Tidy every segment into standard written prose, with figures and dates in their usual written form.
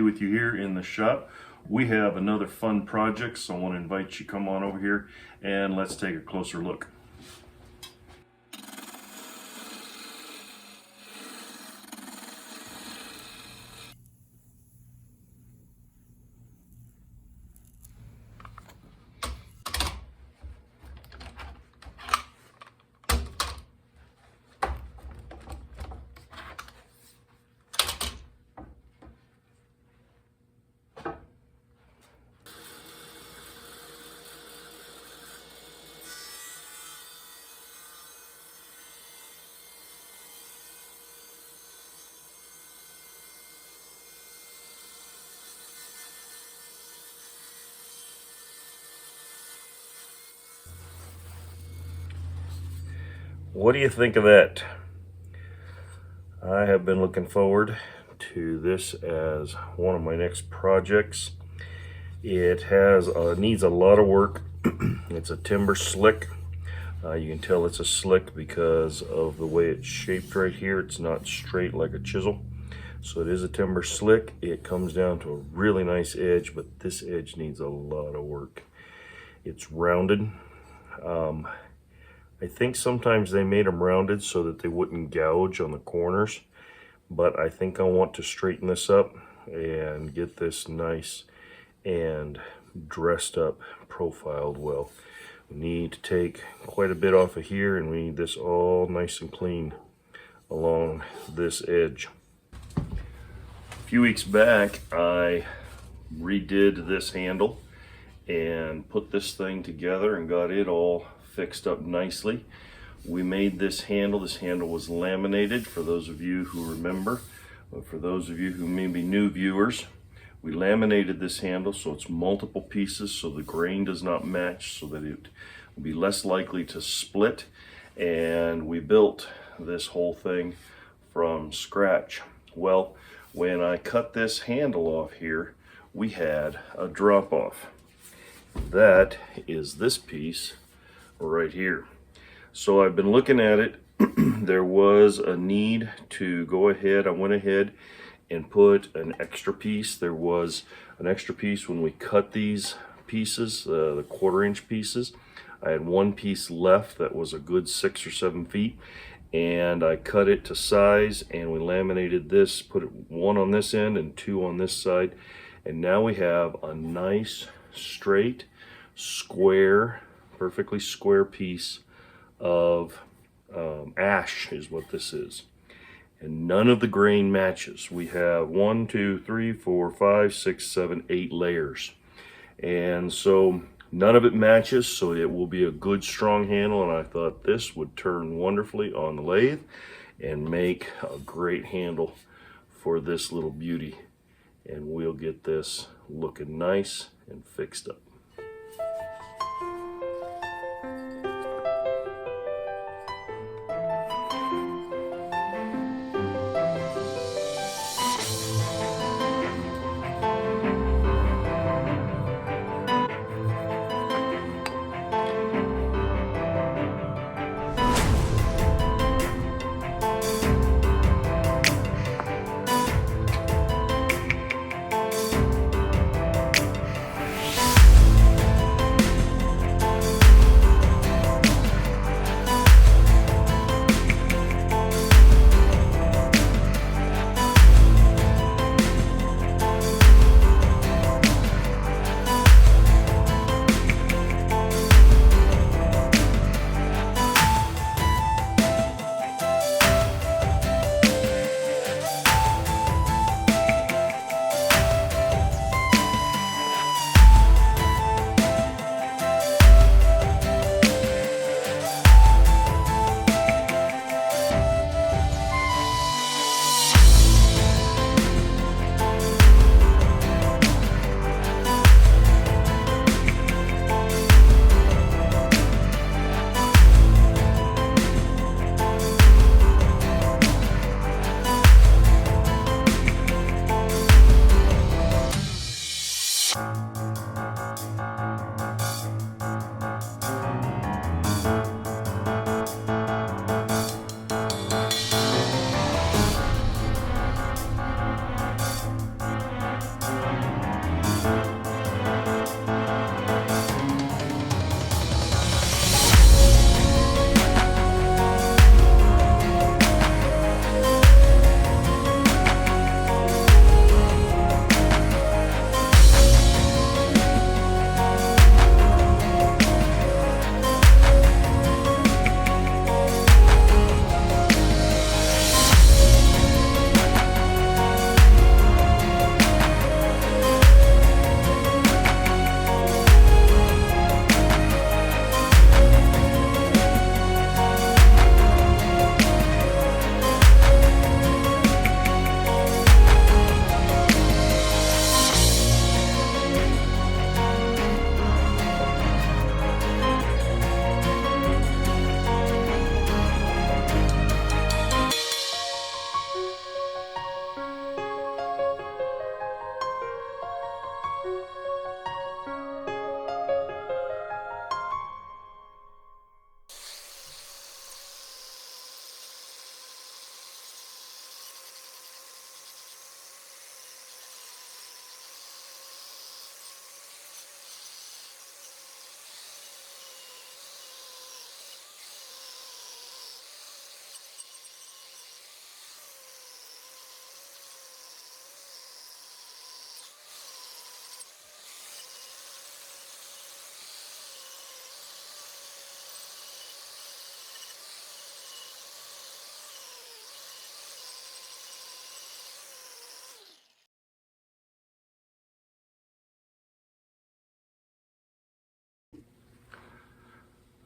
with you here in the shop. We have another fun project, so I want to invite you to come on over here and let's take a closer look. What do you think of that? I have been looking forward to this as one of my next projects. It needs a lot of work. It's a timber slick. You can tell it's a slick because of the way it's shaped right here. It's not straight like a chisel. So it is a timber slick. It comes down to a really nice edge, but this edge needs a lot of work. It's rounded. I think sometimes they made them rounded so that they wouldn't gouge on the corners, but I think I want to straighten this up and get this nice and dressed up, profiled well. We need to take quite a bit off of here, and we need this all nice and clean along this edge. A few weeks back I redid this handle and put this thing together and got it all fixed up nicely. We made this handle. This handle was laminated, for those of you who remember. But for those of you who may be new viewers, we laminated this handle so it's multiple pieces so the grain does not match, so that it will be less likely to split. And we built this whole thing from scratch. Well, when I cut this handle off here, we had a drop off. That is this piece right here. So I've been looking at it. There was a need to go ahead. I went ahead and put an extra piece. There was an extra piece when we cut these pieces, the 1/4 inch pieces. I had one piece left that was a good 6 or 7 feet, and I cut it to size, and we laminated this, put it one on this end and two on this side, and now we have a nice straight square, perfectly square piece of ash is what this is. And none of the grain matches. We have 1, 2, 3, 4, 5, 6, 7, 8 layers. And so none of it matches, so it will be a good strong handle, and I thought this would turn wonderfully on the lathe and make a great handle for this little beauty. And we'll get this looking nice and fixed up.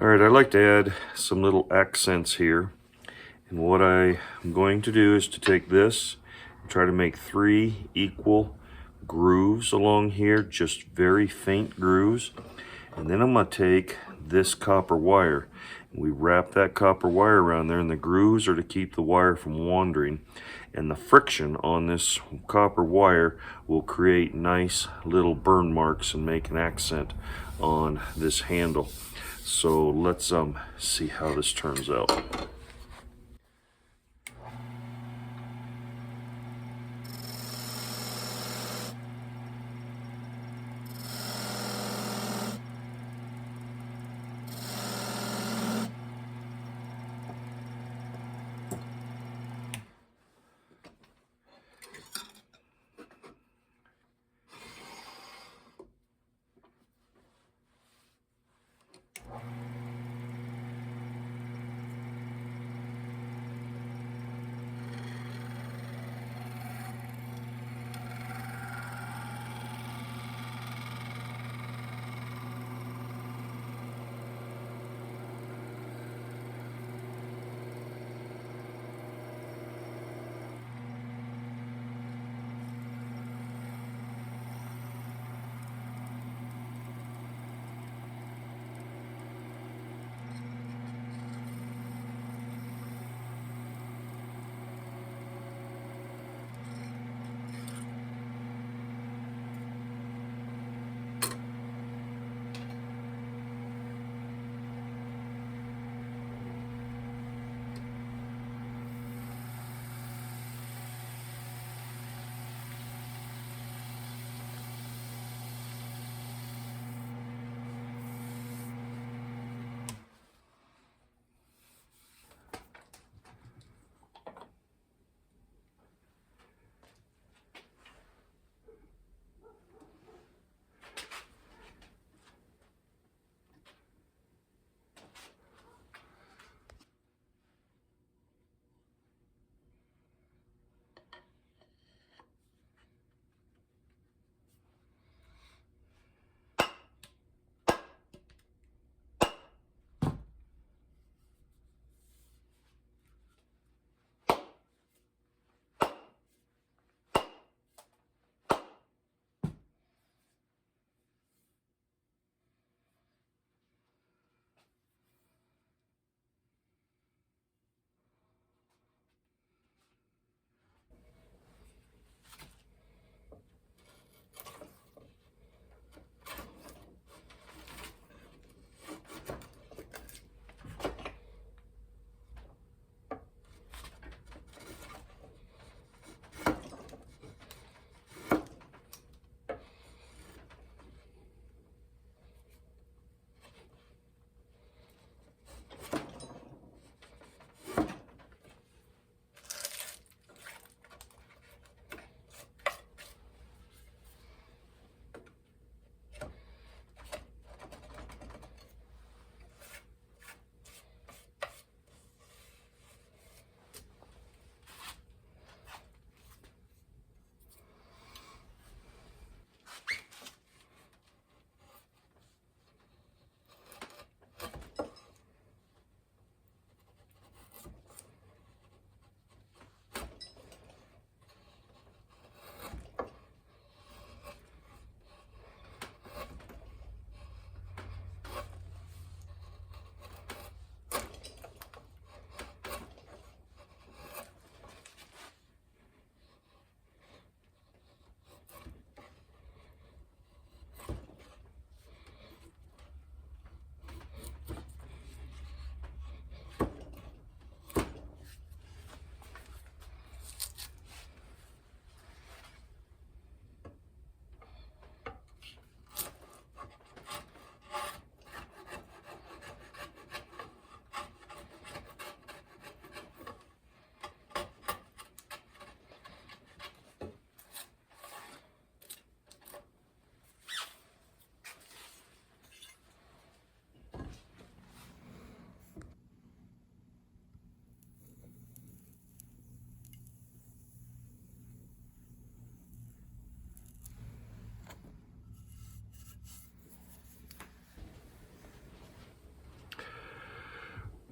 All right, I like to add some little accents here. And what I am going to do is to take this and try to make 3 equal grooves along here, just very faint grooves. And then I'm going to take this copper wire. We wrap that copper wire around there, and the grooves are to keep the wire from wandering. And the friction on this copper wire will create nice little burn marks and make an accent on this handle. So let's see how this turns out.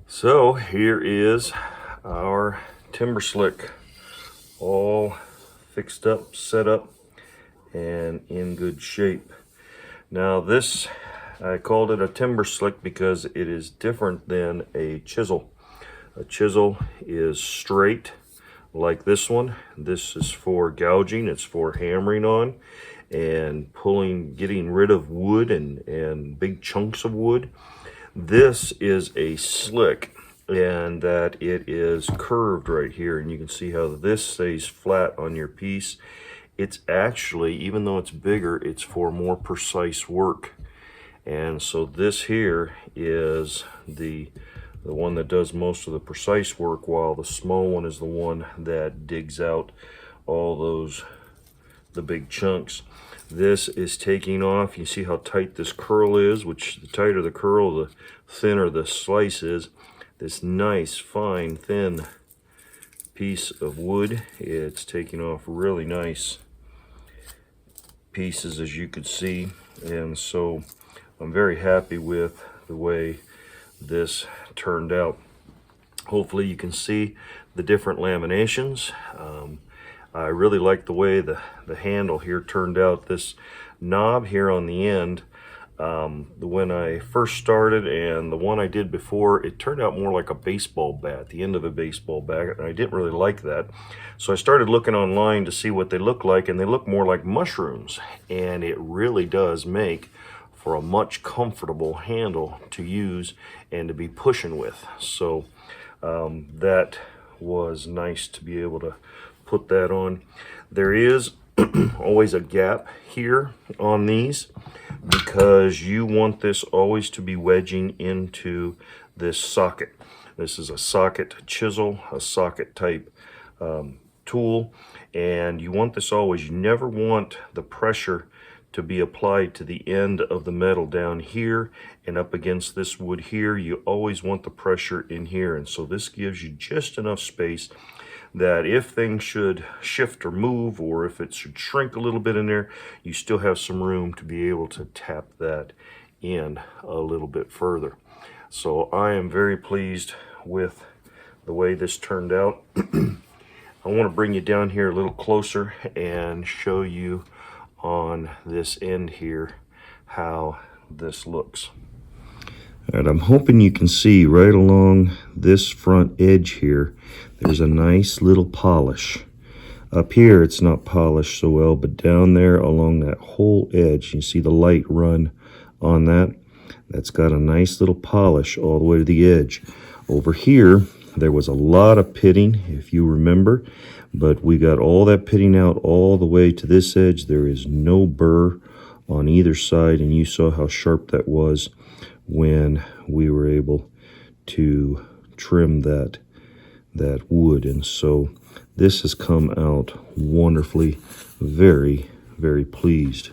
So here is our timber slick, all fixed up, set up, and in good shape. Now this, I called it a timber slick because it is different than a chisel. A chisel is straight like this one. This is for gouging, it's for hammering on and pulling, getting rid of wood and big chunks of wood. This is a slick, and that it is curved right here, and you can see how this stays flat on your piece. It's actually, even though it's bigger, it's for more precise work. And so this here is the one that does most of the precise work, while the small one is the one that digs out all the big chunks. This is taking off. You see how tight this curl is, which the tighter the curl, the thinner the slice is. This nice, fine, thin piece of wood, it's taking off really nice pieces, as you could see. And so I'm very happy with the way this turned out. Hopefully you can see the different laminations. I really like the way the handle here turned out. This knob here on the end, when I first started and the one I did before, it turned out more like a baseball bat, the end of a baseball bat, and I didn't really like that. So I started looking online to see what they look like, and they look more like mushrooms, and it really does make for a much comfortable handle to use and to be pushing with. So that was nice to be able to put that on. There is always a gap here on these because you want this always to be wedging into this socket. This is a socket chisel, a socket type tool, and you want this always. You never want the pressure to be applied to the end of the metal down here and up against this wood here. You always want the pressure in here, and so this gives you just enough space that if things should shift or move, or if it should shrink a little bit in there, you still have some room to be able to tap that in a little bit further. So I am very pleased with the way this turned out. I want to bring you down here a little closer and show you on this end here how this looks. And I'm hoping you can see right along this front edge here, there's a nice little polish. Up here it's not polished so well, but down there along that whole edge, you see the light run on that. That's got a nice little polish all the way to the edge. Over here, there was a lot of pitting, if you remember, but we got all that pitting out all the way to this edge. There is no burr on either side, and you saw how sharp that was when we were able to trim that wood. And so this has come out wonderfully. Very, very pleased.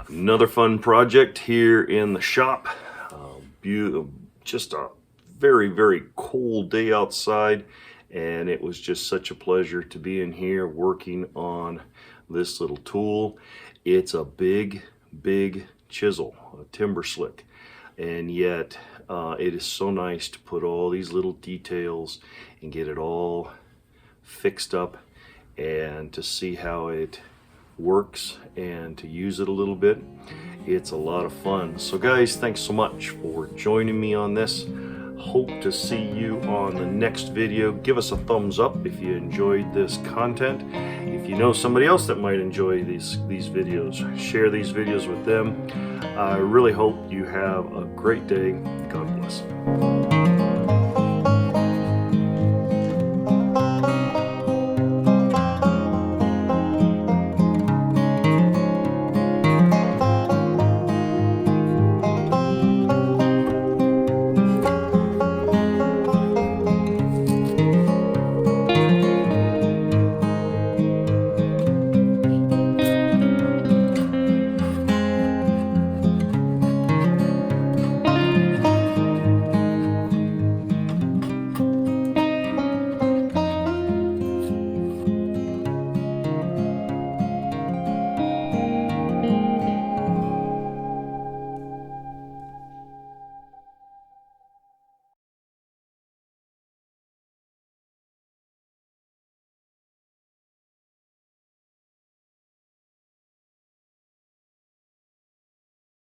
Another fun project here in the shop. Just a very, very cold day outside, and it was just such a pleasure to be in here working on this little tool. It's a big chisel, a timber slick, and yet it is so nice to put all these little details and get it all fixed up and to see how it works and to use it a little bit. It's a lot of fun. So guys, thanks so much for joining me on this. Hope to see you on the next video. Give us a thumbs up if you enjoyed this content. If you know somebody else that might enjoy these videos, share these videos with them. I really hope you have a great day. God bless.